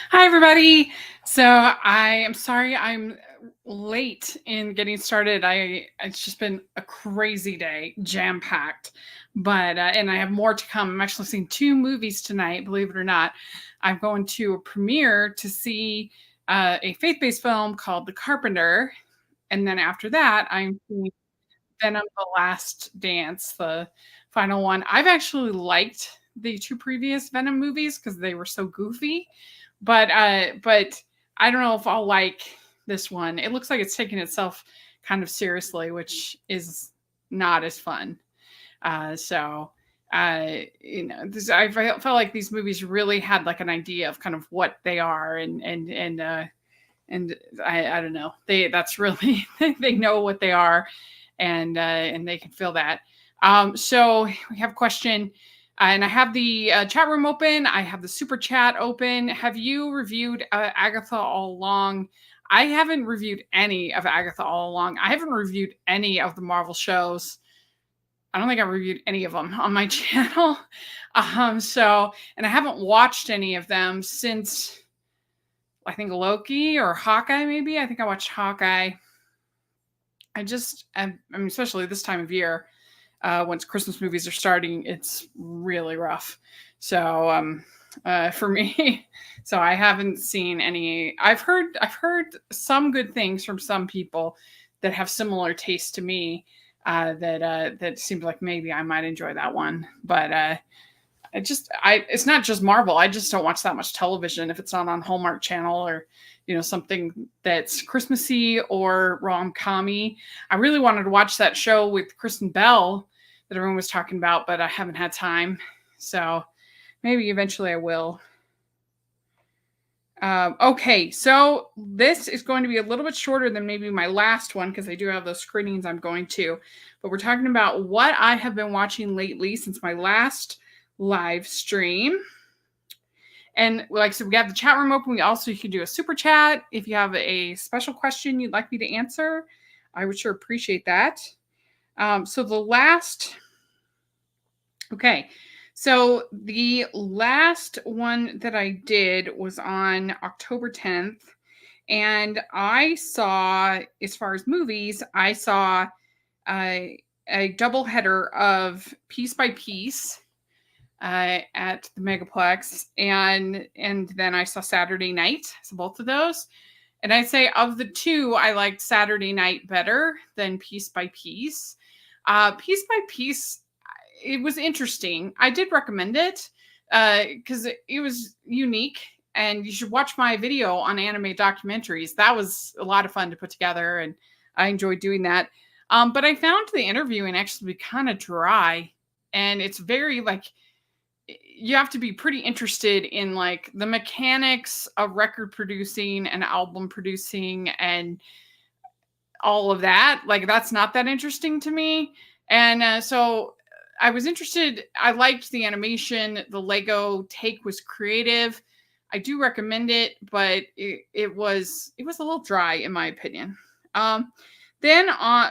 Hi, everybody. So I am sorry I'm late in getting started. It's just been a crazy day, jam packed. But and I have more to come. I'm actually seeing two movies tonight. Believe it or not, I'm going to a premiere to see a faith-based film called The Carpenter, and then after that, I'm seeing Venom: The Last Dance, the final one. I've actually liked the two previous Venom movies because they were so goofy, but I don't know if I'll like this one. It looks like it's taking itself kind of seriously, which is not as fun. So I felt like these movies really had like an idea of kind of what they are, and I don't know. That's really they know what they are, and they can feel that. So we have a question, and I have the chat room open. I have the super chat open. Have you reviewed Agatha All Along? I haven't reviewed any of Agatha All Along. I haven't reviewed any of the Marvel shows. I don't think I reviewed any of them on my channel. And I haven't watched any of them since I think Loki or Hawkeye, maybe. I think I watched Hawkeye. I mean, especially this time of year, once Christmas movies are starting, it's really rough. So, for me, so I haven't seen any. I've heard some good things from some people that have similar taste to me. That seems like maybe I might enjoy that one, but it's not just Marvel. I just don't watch that much television if it's not on Hallmark Channel or something that's Christmassy or rom-commy. I really wanted to watch that show with Kristen Bell that everyone was talking about, but I haven't had time. So maybe eventually I will. Okay, so this is going to be a little bit shorter than maybe my last one because I do have those screenings I'm going to. But we're talking about what I have been watching lately since my last live stream. And like I said, we have the chat room open. You can do a super chat if you have a special question you'd like me to answer. I would sure appreciate that. So the last one that I did was on October 10th. And I saw, as far as movies, I saw a double header of Piece by Piece at the Megaplex, and then I saw Saturday Night. So both of those, and I'd say of the two, I liked Saturday Night better than Piece by Piece. Piece by Piece, it was interesting. I did recommend it because it was unique, and you should watch my video on anime documentaries. That was a lot of fun to put together, and I enjoyed doing that. But I found the interviewing actually be kind of dry, and it's very like you have to be pretty interested in like the mechanics of record producing and album producing and all of that. Like that's not that interesting to me. And so I was interested. I liked the animation. The Lego take was creative. I do recommend it, but it was a little dry in my opinion. Then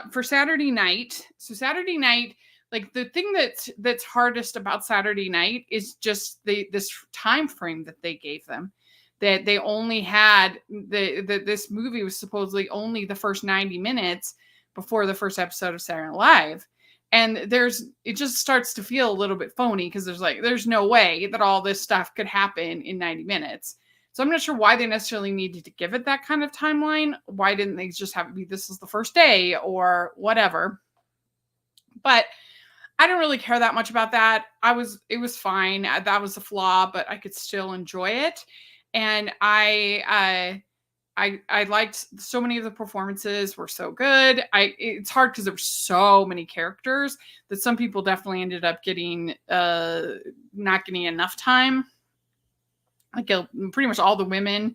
for Saturday Night, Saturday Night, like the thing that's hardest about Saturday Night is just this time frame that they gave them. That they only had this movie was supposedly only the first 90 minutes before the first episode of Saturday Night Live. And it just starts to feel a little bit phony because there's no way that all this stuff could happen in 90 minutes. So I'm not sure why they necessarily needed to give it that kind of timeline. Why didn't they just have it be this is the first day or whatever? But I don't really care that much about that. It was fine. That was a flaw, but I could still enjoy it. And I liked so many of the performances were so good. It's hard because there were so many characters that some people definitely ended up getting not getting enough time. Like pretty much all the women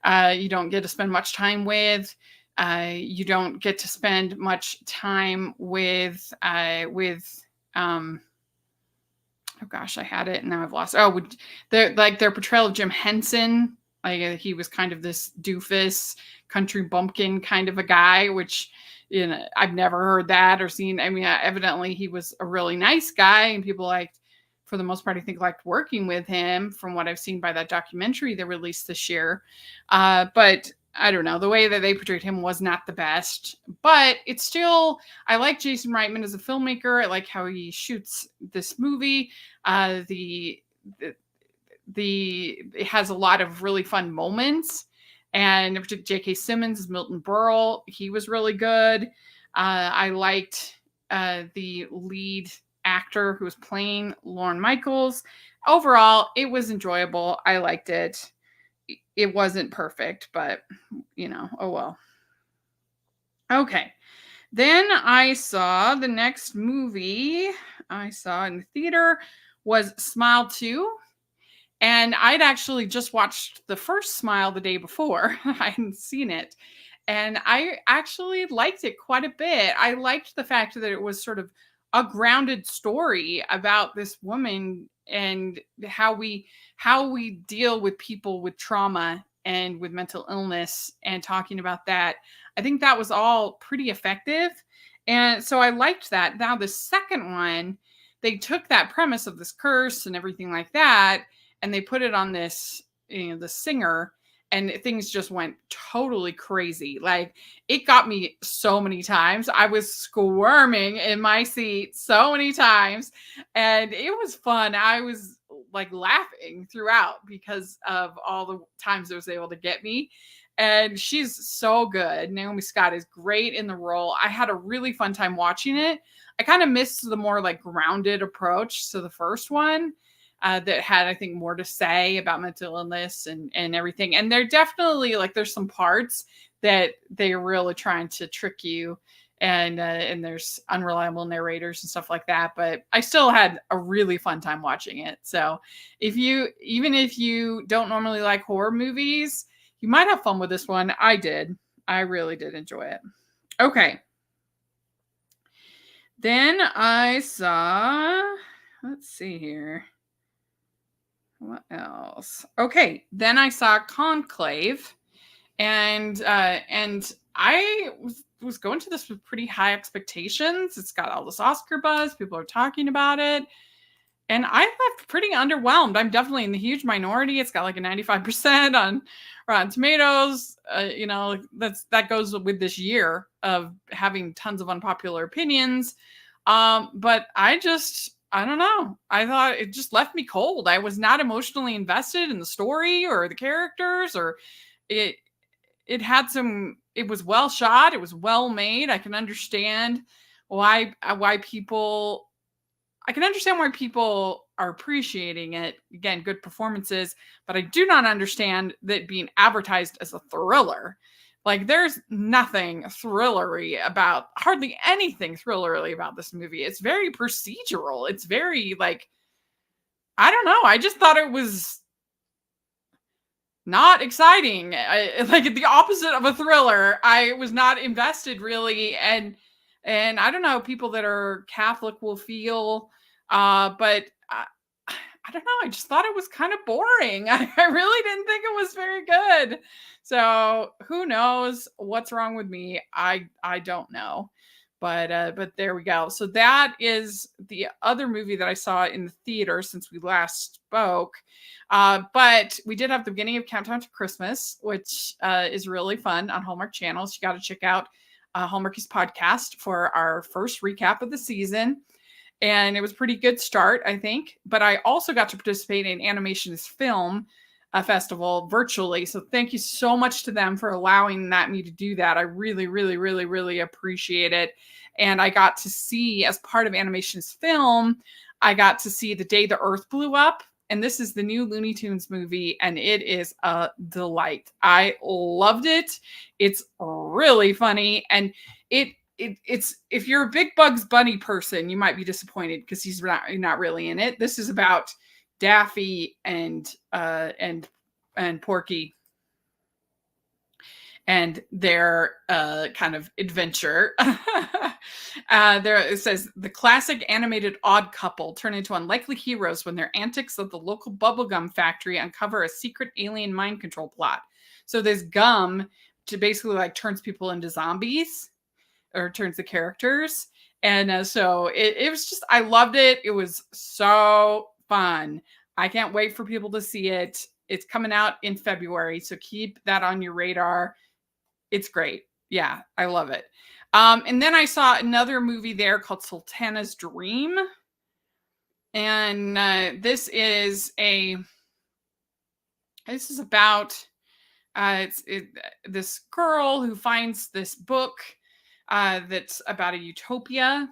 you don't get to spend much time with. You don't get to spend much time with oh gosh, I had it and now I've lost. Oh, their portrayal of Jim Henson, like he was kind of this doofus country bumpkin kind of a guy, which I've never heard that or seen. I mean, evidently he was a really nice guy and people liked for the most part, I think liked working with him from what I've seen by that documentary they released this year. But I don't know, the way that they portrayed him was not the best, but it's still, I like Jason Reitman as a filmmaker. I like how he shoots this movie. The it has a lot of really fun moments, and J.K. Simmons as Milton Berle, he was really good. I liked the lead actor who was playing Lorne Michaels. Overall, it was enjoyable. I liked it. It wasn't perfect, but oh well. Okay. Then I saw the next movie I saw in the theater was Smile 2. And I'd actually just watched the first Smile the day before. I hadn't seen it. And I actually liked it quite a bit. I liked the fact that it was sort of a grounded story about this woman and how we deal with people with trauma and with mental illness and talking about that. I think that was all pretty effective. And so I liked that. Now the second one, they took that premise of this curse and everything like that, and they put it on this, the singer, and things just went totally crazy. Like, it got me so many times. I was squirming in my seat so many times, and it was fun. I was like laughing throughout because of all the times it was able to get me. And she's so good. Naomi Scott is great in the role. I had a really fun time watching it. I kind of missed the more like grounded approach to the first one. That had, I think, more to say about mental illness and everything. And they're definitely like, there's some parts that they're really trying to trick you, and there's unreliable narrators and stuff like that. But I still had a really fun time watching it. So even if you don't normally like horror movies, you might have fun with this one. I did. I really did enjoy it. Okay. Then I saw, let's see here. What else? Okay, then I saw Conclave, and I was going to this with pretty high expectations. It's got all this Oscar buzz. People are talking about it, and I left pretty underwhelmed. I'm definitely in the huge minority. It's got like a 95% on Rotten Tomatoes. That goes with this year of having tons of unpopular opinions. But I don't know. I thought it just left me cold. I was not emotionally invested in the story or the characters, or it was well shot. It was well made. I can understand why people are appreciating it. Again, good performances, but I do not understand that being advertised as a thriller. Like, there's nothing hardly anything thrillery about this movie. It's very procedural. It's very, like, I don't know. I just thought it was not exciting. Like, the opposite of a thriller. I was not invested really. And I don't know, how people that are Catholic will feel, but I don't know. I just thought it was kind of boring. I really didn't think it was very good. So who knows what's wrong with me? I don't know. But there we go. So that is the other movie that I saw in the theater since we last spoke. But we did have the beginning of Countdown to Christmas, which is really fun on Hallmark Channel. So you got to check out Hallmarky's podcast for our first recap of the season. And it was a pretty good start, I think. But I also got to participate in Animation's Film Festival virtually. So thank you so much to them for allowing me to do that. I really, really, really, really appreciate it. And I got to see, as part of Animation's Film, I got to see The Day the Earth Blew Up. And this is the new Looney Tunes movie, and it is a delight. I loved it. It's really funny. And it's if you're a big Bugs Bunny person, you might be disappointed because he's not really in it. This is about Daffy and Porky and their kind of adventure. It says the classic animated odd couple turn into unlikely heroes when their antics at the local bubblegum factory uncover a secret alien mind control plot. So this gum to basically like turns people into zombies, or turns the characters. And so it was just, I loved it. It was so fun. I can't wait for people to see it. It's coming out in February, so keep that on your radar. It's great. Yeah, I love it. And then I saw another movie there called Sultana's Dream. And this is about this girl who finds this book that's about a utopia.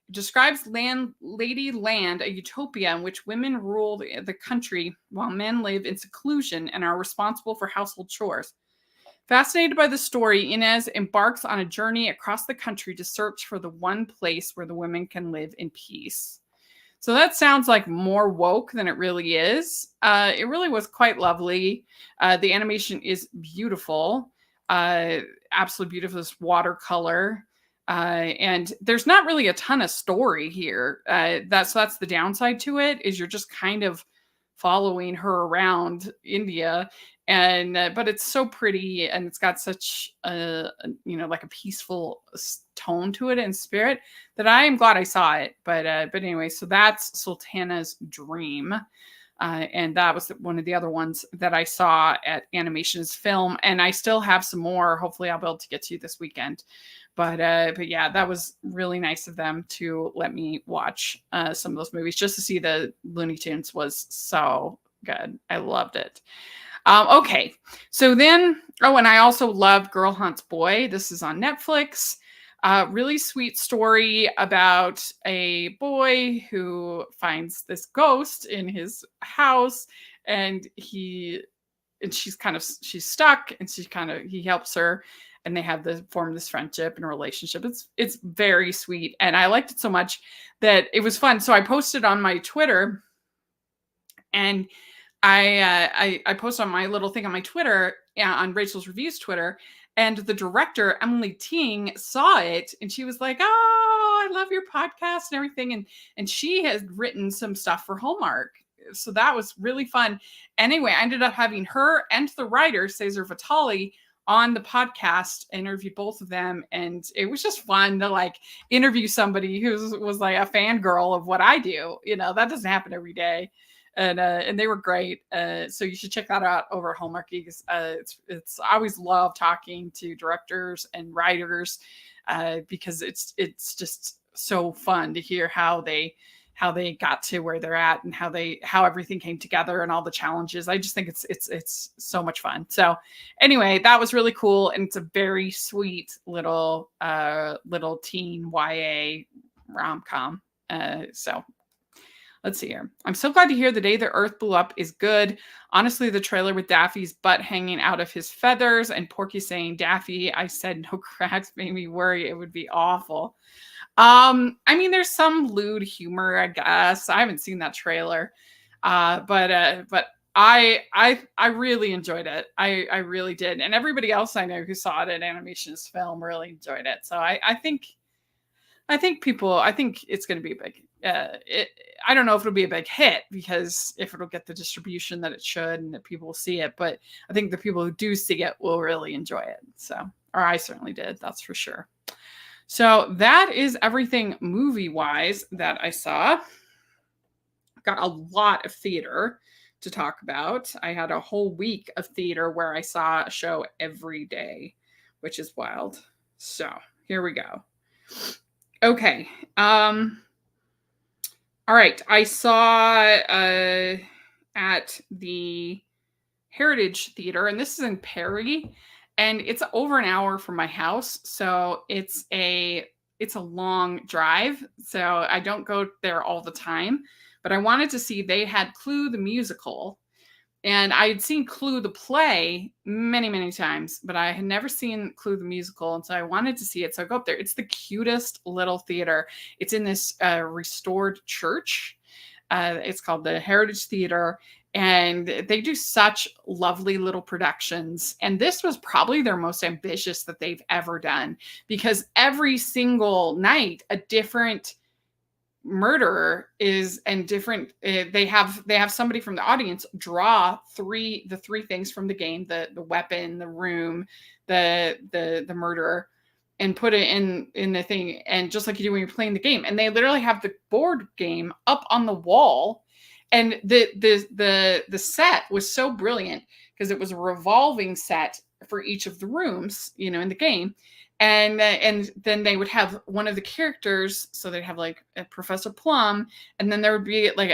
It describes Lady Land, a utopia in which women rule the country while men live in seclusion and are responsible for household chores. Fascinated by the story, Inez embarks on a journey across the country to search for the one place where the women can live in peace. So that sounds like more woke than it really is. It really was quite lovely. The animation is beautiful, absolutely beautiful. This watercolor, and there's not really a ton of story here. That's the downside to it, is you're just kind of following her around India, and but it's so pretty, and it's got such like a peaceful tone to it and spirit that I am glad I saw it. But anyway, so that's Sultana's Dream. And that was one of the other ones that I saw at Animations Film, and I still have some more. Hopefully, I'll be able to get to this weekend. But yeah, that was really nice of them to let me watch some of those movies just to see the Looney Tunes. Was so good. I loved it. Okay, so then, and I also loved Girl Hunts Boy. This is on Netflix. Really sweet story about a boy who finds this ghost in his house, and she's stuck, and he helps her, and they form this friendship and a relationship. It's very sweet, and I liked it so much that it was fun. So I posted on my Twitter, and I posted on my little thing on my Twitter, on Rachel's Reviews Twitter, and the director, Emily Ting, saw it, and she was like, "Oh, I love your podcast and everything." And she has written some stuff for Hallmark. So that was really fun. Anyway, I ended up having her and the writer, Cesar Vitali, on the podcast, interview both of them. And it was just fun to interview somebody who was like a fangirl of what I do. That doesn't happen every day. And they were great. So you should check that out over at Hallmark Geeks. I always love talking to directors and writers because it's just so fun to hear how they got to where they're at, and how everything came together and all the challenges. I just think it's so much fun. So anyway, that was really cool, and it's a very sweet little teen YA rom-com. So let's see here. I'm so glad to hear The Day the Earth Blew Up is good. Honestly, the trailer with Daffy's butt hanging out of his feathers and Porky saying, "Daffy, I said no cracks," made me worry it would be awful. I mean, there's some lewd humor, I guess. I haven't seen that trailer. But I really enjoyed it. I really did. And everybody else I know who saw it at Animations Film really enjoyed it. So I think it's going to be a big, I don't know if it'll be a big hit, because if it'll get the distribution that it should and that people will see it, but I think the people who do see it will really enjoy it. So, or I certainly did, that's for sure. So that is everything movie-wise that I saw. Got a lot of theater to talk about. I had a whole week of theater where I saw a show every day, which is wild. So here we go. Okay. All right. I saw at the Heritage Theater, and this is in Perry, and it's over an hour from my house. So it's a long drive. So I don't go there all the time, but I wanted to see, they had Clue the musical, and I had seen Clue the play many, many times, but I had never seen Clue the musical. And so I wanted to see it. So I go up there. It's the cutest little theater. It's in this restored church. It's called the Heritage Theater. And they do such lovely little productions. And this was probably their most ambitious that they've ever done, because every single night a different murderer is, and different, they have somebody from the audience draw the three things from the game, the weapon, the room, the murderer, and put it in the thing, and just like you do when you're playing the game. And they literally have the board game up on the wall, And the set was so brilliant because it was a revolving set for each of the rooms, in the game. And then they would have one of the characters, so they'd have like a Professor Plum, and then there would be like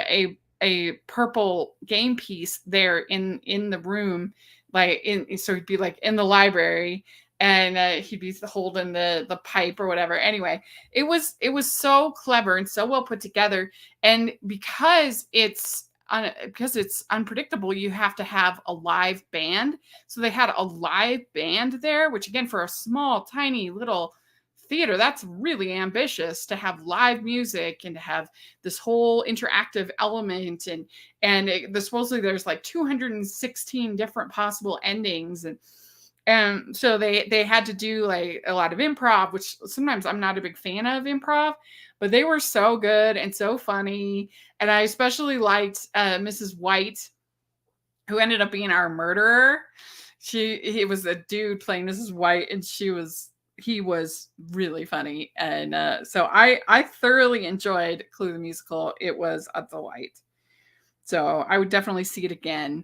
a purple game piece there in the room, like so he'd be like in the library, and he'd be holding the pipe or whatever. Anyway, it was so clever and so well put together, and because it's unpredictable, you have to have a live band. So they had a live band there, which again, for a small, tiny little theater, that's really ambitious to have live music and to have this whole interactive element. Supposedly there's like 216 different possible endings. And so they had to do like a lot of improv, which sometimes I'm not a big fan of improv, but they were so good and so funny. And I especially liked Mrs. White, who ended up being our murderer. He was a dude playing Mrs. White, and he was really funny. And so I thoroughly enjoyed Clue the Musical. It was a delight. So I would definitely see it again.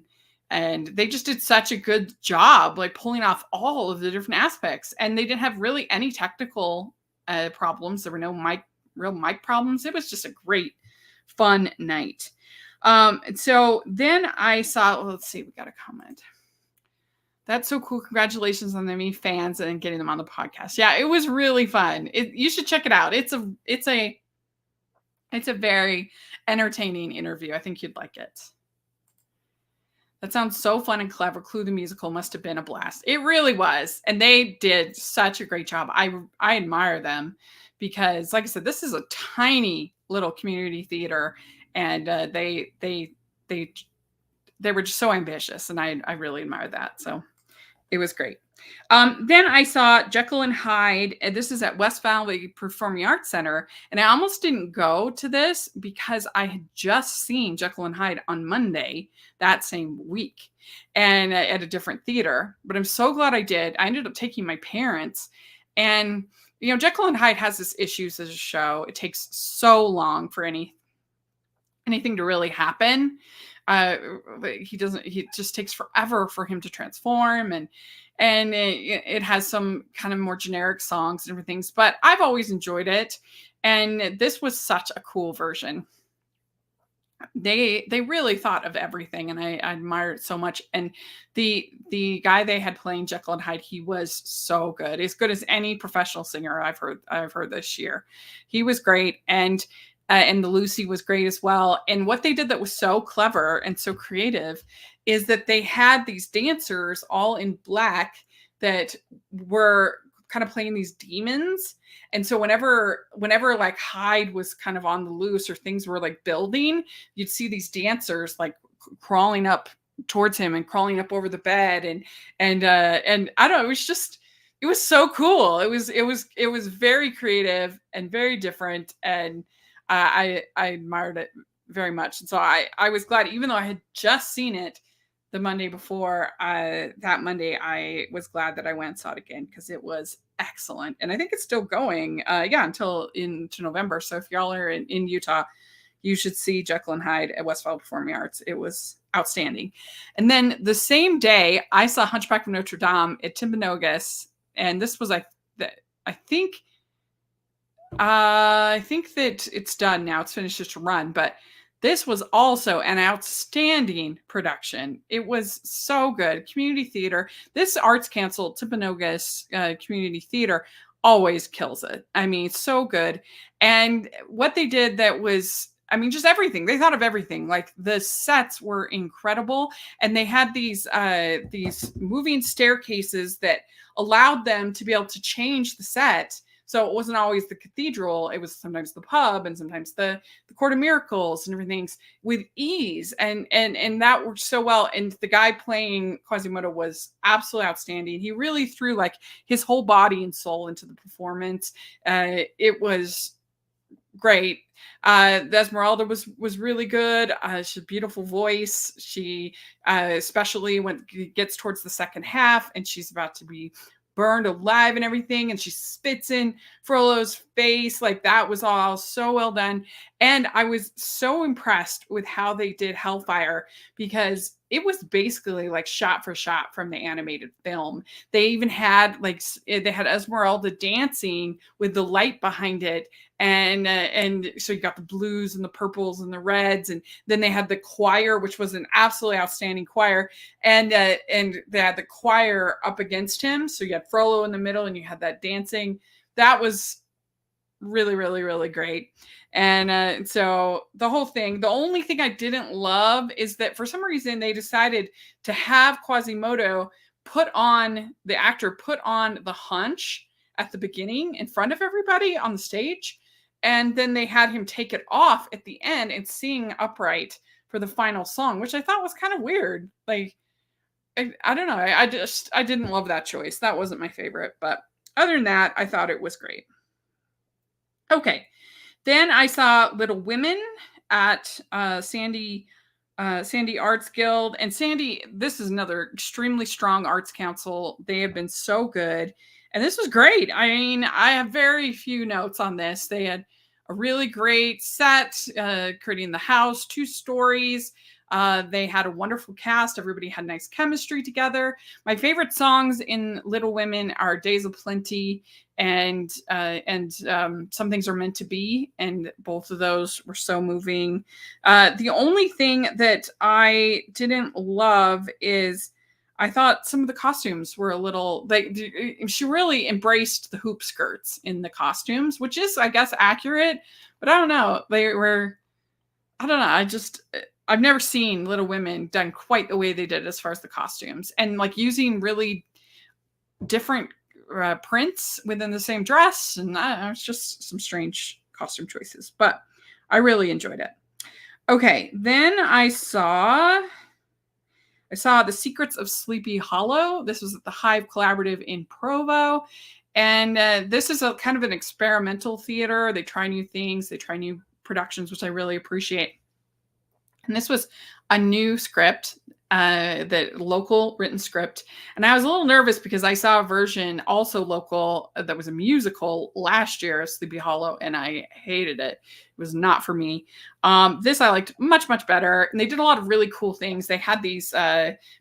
And they just did such a good job, like pulling off all of the different aspects. And they didn't have really any technical problems. There were no real mic problems. It was just a great, fun night. So then I saw, let's see, we got a comment. That's so cool. Congratulations on the fans and getting them on the podcast. Yeah, it was really fun. You should check it out. It's a very entertaining interview. I think you'd like it. That sounds so fun and clever. Clue the Musical must have been a blast. It really was. And they did such a great job. I admire them because, like I said, this is a tiny little community theater, and they were just so ambitious, and I really admire that. So it was great. Then I saw Jekyll and Hyde, and this is at West Valley Performing Arts Center. And I almost didn't go to this because I had just seen Jekyll and Hyde on Monday that same week, and at a different theater. But I'm so glad I did. I ended up taking my parents, and Jekyll and Hyde has this issues as a show. It takes so long for anything to really happen. He just takes forever for him to transform, and it has some kind of more generic songs and everything, but I've always enjoyed it. And this was such a cool version. They really thought of everything, and I admire it so much. And the guy they had playing Jekyll and Hyde, he was so good as any professional singer I've heard this year. He was great. And the Lucy was great as well. And what they did that was so clever and so creative is that they had these dancers all in black that were kind of playing these demons. And so whenever like Hyde was kind of on the loose or things were like building, you'd see these dancers like crawling up towards him and crawling up over the bed. And I don't know, it was so cool. It was very creative and very different. And I admired it very much. And so I was glad, even though I had just seen it the Monday before, that Monday, I was glad that I went and saw it again because it was excellent. And I think it's still going, until into November. So if y'all are in Utah, you should see Jekyll and Hyde at West Valley Performing Arts. It was outstanding. And then the same day, I saw Hunchback of Notre Dame at Timpanogos. And this was I think that it's done now. It's finished its run, but this was also an outstanding production. It was so good. Community theater. This Arts Council, Timpanogos Community Theater, always kills it. I mean, so good. And what they did that was, just everything. They thought of everything. Like the sets were incredible, and they had these moving staircases that allowed them to be able to change the set. So it wasn't always the cathedral. It was sometimes the pub and sometimes the Court of Miracles and everything with ease. And that worked so well. And the guy playing Quasimodo was absolutely outstanding. He really threw like his whole body and soul into the performance. It was great. Esmeralda was really good. She has a beautiful voice. She, especially when it gets towards the second half and she's about to be burned alive and everything, and she spits in Frollo's face. Like that was all so well done. And I was so impressed with how they did Hellfire because it was basically like shot for shot from the animated film. They even had they had Esmeralda dancing with the light behind it, and so you got the blues and the purples and the reds, and then they had the choir, which was an absolutely outstanding choir, and they had the choir up against him, so you had Frollo in the middle, and you had that dancing. That was really, really, really great. And so the whole thing, the only thing I didn't love is that for some reason they decided to have Quasimodo the actor put on the hunch at the beginning in front of everybody on the stage. And then they had him take it off at the end and sing upright for the final song, which I thought was kind of weird. Like, I don't know. I didn't love that choice. That wasn't my favorite. But other than that, I thought it was great. Okay. Then I saw Little Women at Sandy Arts Guild. And Sandy, this is another extremely strong arts council. They have been so good. And this was great. I mean, I have very few notes on this. They had a really great set, creating the house, 2 stories. They had a wonderful cast. Everybody had nice chemistry together. My favorite songs in Little Women are Days of Plenty and Some Things Are Meant to Be. And both of those were so moving. The only thing that I didn't love is I thought some of the costumes were a little, she really embraced the hoop skirts in the costumes, which is, I guess, accurate, but I don't know. I don't know. I've never seen Little Women done quite the way they did as far as the costumes, and like using really different prints within the same dress. And it's just some strange costume choices, but I really enjoyed it. Okay. Then I saw The Secrets of Sleepy Hollow. This was at the Hive Collaborative in Provo. And this is a kind of an experimental theater. They try new things. They try new productions, which I really appreciate. And this was a new script, the local written script. And I was a little nervous because I saw a version also local that was a musical last year of Sleepy Hollow, and I hated it. It was not for me. This I liked much, much better. And they did a lot of really cool things. They had these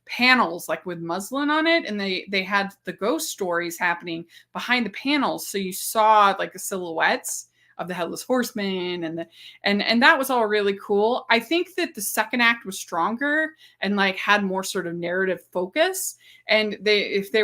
panels like with muslin on it, and they had the ghost stories happening behind the panels. So you saw like the silhouettes of the Headless Horseman, and that was all really cool. I think that the second act was stronger and like had more sort of narrative focus. And if they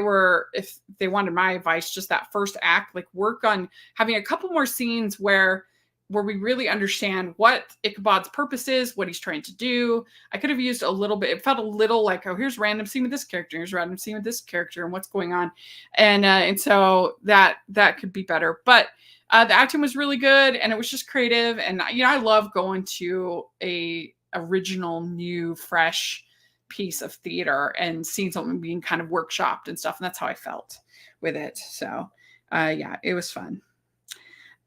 wanted my advice, just that first act, like work on having a couple more scenes where we really understand what Ichabod's purpose is, what he's trying to do. I could have used a little bit. It felt a little like, oh, here's random scene with this character, here's random scene with this character, and what's going on, and so that could be better. But the acting was really good, and it was just creative. And I love going to a original, new, fresh piece of theater and seeing something being kind of workshopped and stuff. And that's how I felt with it. So, yeah, it was fun.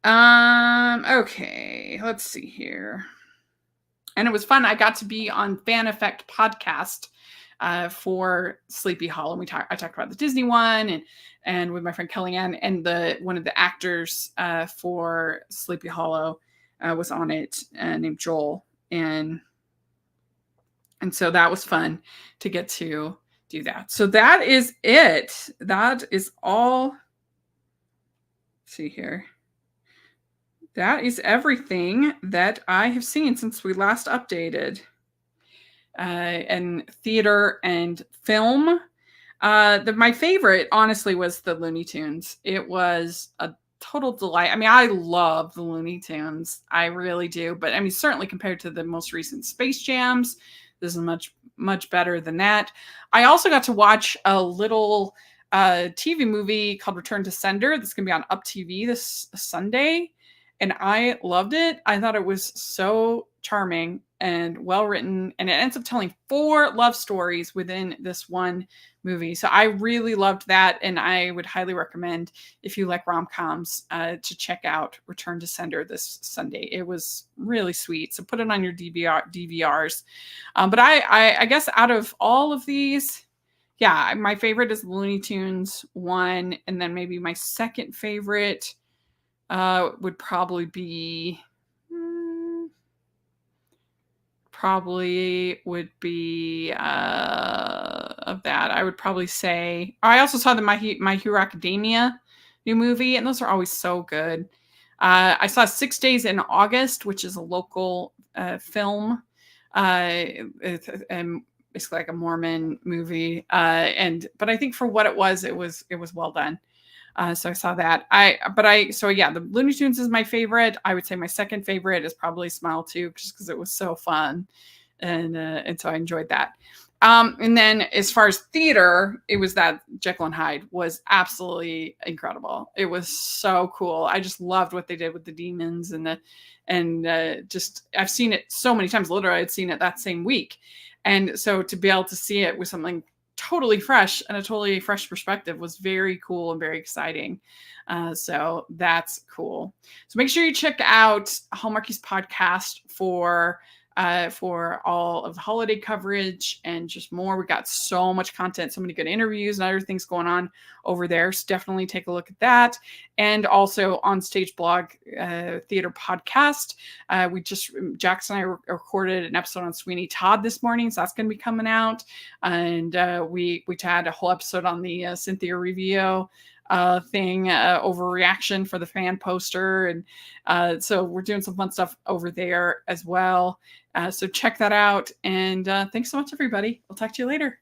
Okay, let's see here. And it was fun. I got to be on Fan Effect podcast for Sleepy Hollow. I talked about the Disney one, and with my friend Kellyanne, and one of the actors for Sleepy Hollow was on it, named Joel, and so that was fun to get to do that. So that is it. That is all. Let's see here. That is everything that I have seen since we last updated. And theater and film. My favorite, honestly, was the Looney Tunes. It was a total delight. I mean, I love the Looney Tunes. I really do. But I mean, certainly compared to the most recent Space Jams, this is much, much better than that. I also got to watch a little TV movie called Return to Sender that's going to be on Up TV this Sunday. And I loved it. I thought it was so charming and well written. And it ends up telling 4 love stories within this one movie. So I really loved that. And I would highly recommend, if you like rom-coms, to check out Return to Sender this Sunday. It was really sweet. So put it on your DVRs. But I guess out of all of these, yeah, my favorite is Looney Tunes one. And then maybe my second favorite would probably be probably would be of that. I would probably say I also saw the My Hero Academia new movie, and those are always so good. I saw 6 Days in August, which is a local film. And it's like a Mormon movie, but I think for what it was well done. So I saw that. So yeah, the Looney Tunes is my favorite. I would say my second favorite is probably Smile 2, just because it was so fun, and so I enjoyed that. And then as far as theater, it was that Jekyll and Hyde was absolutely incredible. It was so cool. I just loved what they did with the demons and just I've seen it so many times. Literally, I'd seen it that same week, and so to be able to see it with something totally fresh and a totally fresh perspective was very cool and very exciting. So that's cool. So make sure you check out Hallmarkies podcast for all of the holiday coverage and just more. We got so much content, so many good interviews and other things going on over there. So definitely take a look at that. And also on Stage Blog Theater Podcast. Jackson and I recorded an episode on Sweeney Todd this morning, so that's going to be coming out. And we had a whole episode on the Cynthia Revio thing, overreaction for the fan poster. And so we're doing some fun stuff over there as well. So check that out. And thanks so much, everybody. I'll talk to you later.